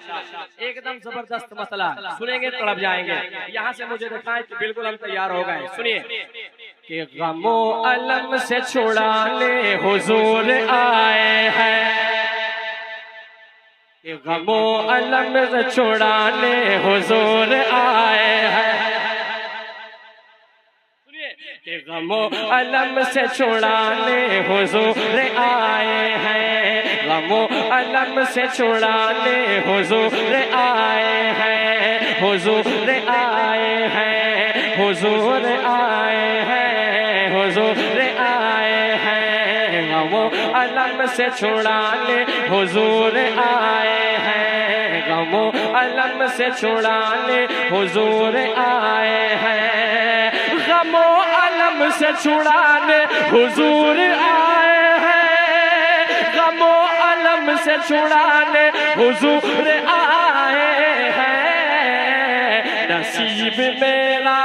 एकदम जबरदस्त मसला सुनेंगे तड़प जाएंगे। यहाँ से मुझे दिखाएं कि बिल्कुल हम तैयार हो गए। सुनिए कि गमो अलम से छुड़ाने हुजूर आए हैं, कि गमो अलम से छुड़ाने हुजूर आए हैं। कि गमो अलम से छुड़ाने हुजूर आए हैं, गमो अलम से छुड़ाने हुजूर आए हैं, हुजूर आए हैं, हुजूर आए हैं, हुजूर आए हैं। गमो अलम से छुड़ाने हुजूर आए हैं, गमो अलम से छुड़ाने हुजूर आए हैं, गमो अलम से छुड़ाने हुजूर आए हैं, गमो अलम से छुड़ाने हुजूर आए हैं। नसीब मेरा,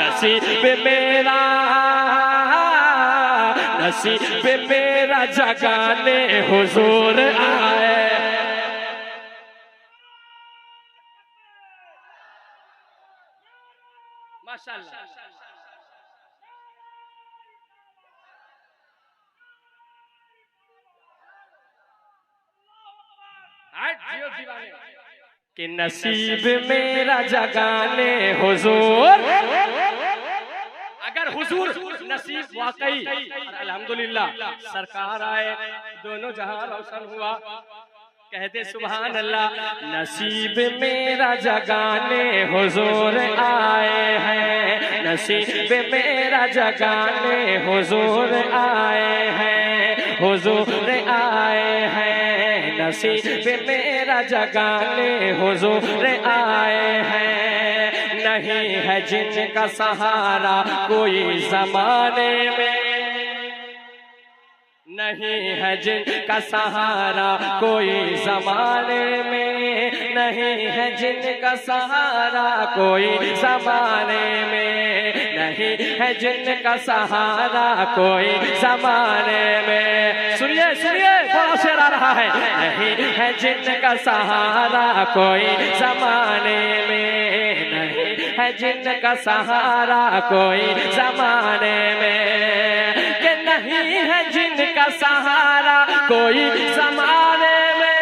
नसीब मेरा, नसीब मेरा जगाने हुजूर आए। माशाअल्लाह। कि नसीब मेरा जगाने हुजूर, अगर हुजूर नसीब वाकई, अल्हम्दुलिल्लाह सरकार आए, दोनों जहां रोशन हुआ, कहते सुभान अल्लाह। नसीब मेरा जगाने हुजूर आए हैं, नसीब मेरा जगाने हुजूर आए हैं, हुजूर आए हैं, नसीब मेरा जगाने हुजूर आए हैं। नहीं है जिनका सहारा कोई जमाने में, नहीं है जिनका सहारा कोई जमाने में, नहीं है जिनका सहारा कोई जमाने में, नहीं है जिनका सहारा कोई जमाने में। सुनिए सुनिए बड़ा शेर आ रहा है। नहीं है जिनका सहारा कोई जमाने में, नहीं है जिनका सहारा कोई जमाने में, कि नहीं है जिनका सहारा कोई जमाने में,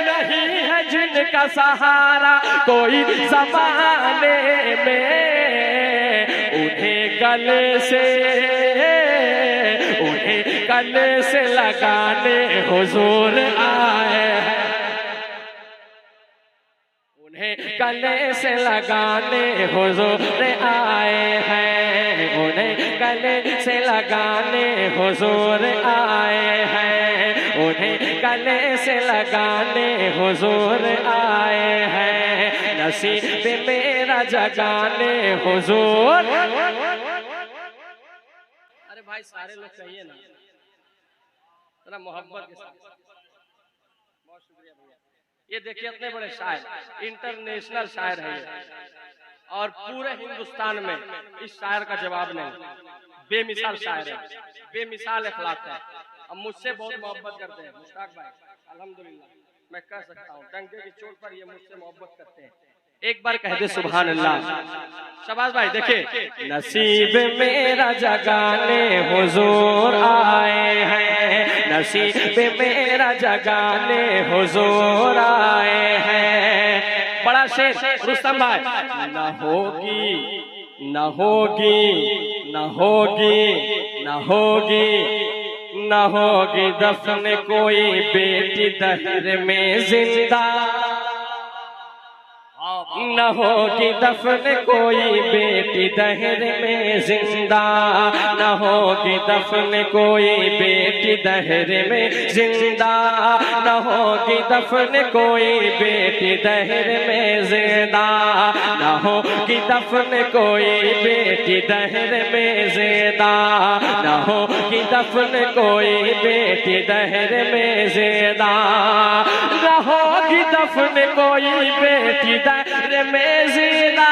नहीं है जिनका सहारा कोई जमाने में। उन्हें गले से लगाने हुजूर आए हैं, उन्हें गले से लगाने हुजूर आए हैं, उन्हें गले से लगाने हुजूर आए हैं, उन्हें गले से लगाने हुजूर आए हैं। नसीब मेरा जगाने हुजूर। अरे भाई सारे लोग चाहिए ना, जरा मोहब्बत के साथ। बहुत शुक्रिया भैया। ये देखिए इतने बड़े शायर, इंटरनेशनल शायर है ये, और पूरे हिंदुस्तान में इस शायर का जवाब नहीं। बेमिसाल शायर है, बेमिसाल अखलाक है। अब मुझसे बहुत मोहब्बत करते हैं मुश्ताक भाई, अल्हम्दुलिल्लाह मैं कह सकता हूँ, डंके की चोट पर ये मुझसे मोहब्बत करते हैं। एक बार कह दे सुभान अल्लाह। शबाश भाई। देखिए नसीब मेरा जगाने हुजूर आए हैं, नसीब मेरा जगाने हुजूर आए हैं। बड़ा शेर रुस्तम भाई। न होगी न होगी न होगी न होगी न होगी दफन कोई बेटी दहर में जिंदा, न होगी दफन कोई बेटी दहर में जिंदा, न होगी दफन कोई बेटी दहर में जिंदा, न होगी दफन कोई बेटी दहर में जिंदा, न होगी दफन कोई बेटी दहर में जिंदा, न होगी दफन कोई बेटी दहर में जिंदा, न होगी दफन कोई बेटी दहर में जिंदा।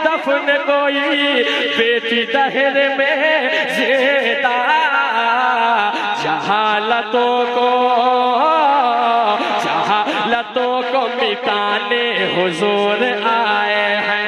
दफन कोई बेटी दहर में ज़िंदा, जहालतों को मिटाने हुजूर आए हैं।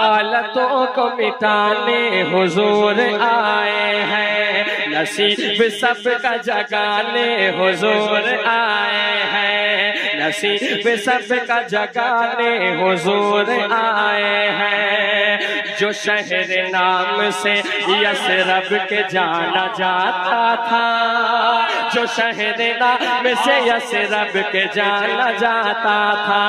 जहालतों को मिटाने हुजूर आए हैं, नसीब सबका जगाने हुजूर आए हैं, नसीब सबका जगाने हुजूर आए हैं। जो शहर नाम से यसरब के जाना जाता था, जो शहर नाम से यसरब के जाना जाता था,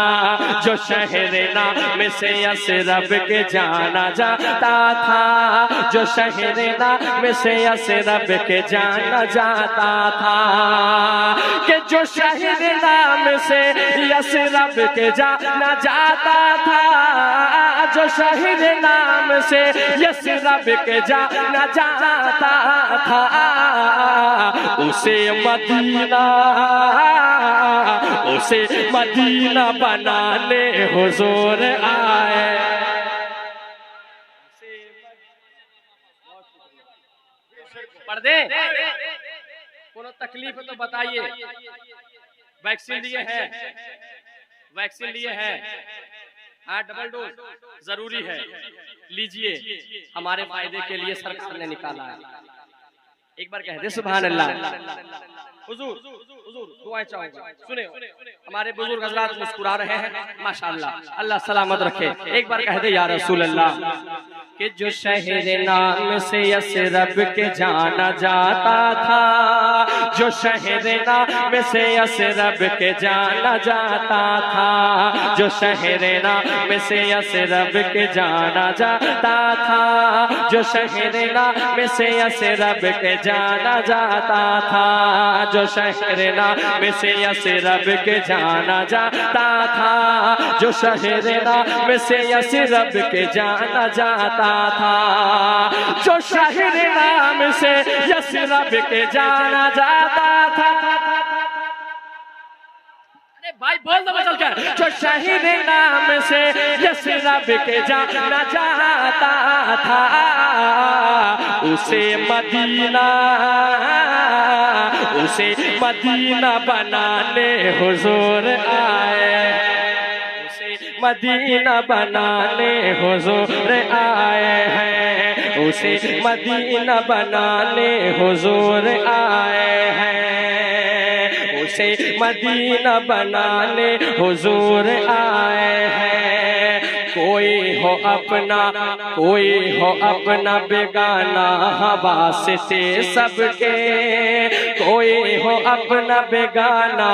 जो शहर नाम से यसरब के जाना जाता था, जो शहर नाम से यसरब के जाना जाता था, कि जो शहर नाम से यसरब के जाना जाता था, जो शहर नाम से यसरब के जाना जाता था, उसे मदीना बनाने हुजूर आए। पर्दे कोनो तकलीफ है तो बताइए। वैक्सीन लिए है, वैक्सीन लिए है, हाँ डबल डोज जरूरी है, लीजिए, हमारे फायदे के लिए सरकार ने निकाला है। एक बार कह दे सुभान अल्लाह। हुजूर दुआएं चाहूंगा, सुने हमारे बुजुर्ग हजरात मुस्कुरा रहे हैं, माशाअल्लाह, अल्लाह सलामत रखे। एक बार कह दे या रसूल अल्लाह, कि जो शहर नाम से यसरब के जाना जाता था, जो शहर नाम से यसरब के जाना जाता था, जो शहर नाम से यसरब के जाना जाता था, जो शहर नाम से यसरब के जाना जाता था, जो शहर नाम से यसरब के जाना जाता था, जो शहर नाम से यसरब के जाना जाता था, जो शहर नाम से यसरब के जाना जाता था। अरे भाई बोल दो चल कर, जो शहर नाम से यसरब के जाना जाता था, उसे मदीना बनाने हुजूर आए, उसे मदीना बनाने हुजूर आए हैं, उसे मदीना बनाने हुजूर आए हैं, उसे मदीना बनाने हुजूर आए हैं। कोई हो अपना बेगाना वास्ते सबके, कोई हो अपना बेगाना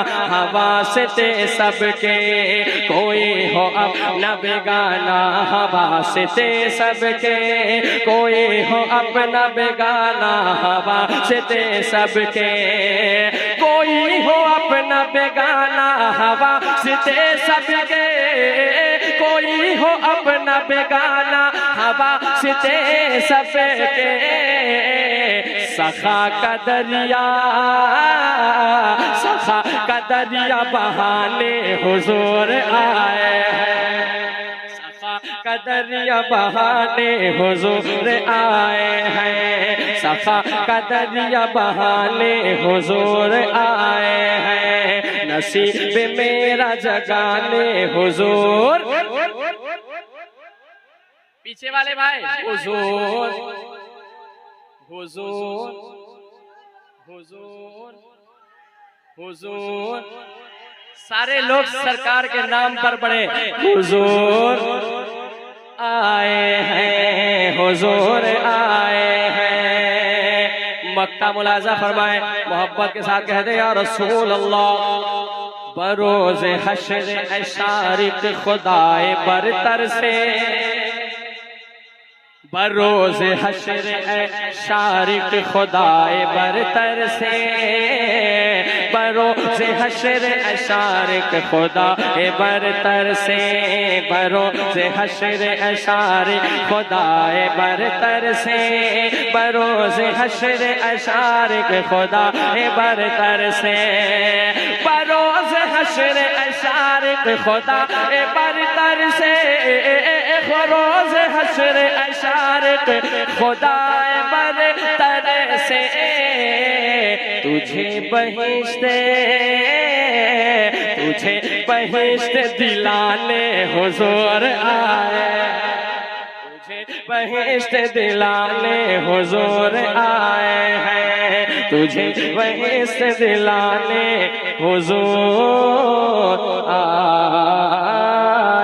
वास्ते सबके, कोई हो अपना बेगाना वास्ते सबके, कोई हो अपना बेगाना वास्ते सबके, कोई हो अपना बेगाना वास्ते सबके, कोई हो अपना बेगाना हवा से सबके। सखा का दरिया बहाने हुजूर आए हैं, सखा का दरिया बहाने हुजूर आए हैं, सखा का दरिया बहाने हुजूर आए हैं, नसीब मेरा जगाने हुजूर। पीछे वाले भाई हुजूर हुजूर हुजूर हुजूर, सारे लोग सरकार के नाम पर बड़े हुजूर आए हैं, हुजूर आए हैं। मक्का मुलाजा फरमाए, मोहब्बत के साथ कह दे या रसूल अल्लाह। बरोज हश्र शारिक खुदाए बरतर से, बरोज हश्र शारिक खुदाए बरतर से, बरोज हश्र शारिक खुदाए बरतर से, बरोज हश्र शारिक खुदाए बरतर से, बरोज हश्र शारिक खुदाए बरतर से, बरोज हश्र खुदा बरतर से रोज हश्र अशारक खुदा बरतर से तुझे बहिश्ते दिलाने हुजूर आए, तुझे बहिश्त दिलाने हुजूर आए हैं, तुझे बहिश्त दिलाने हुजूर आए।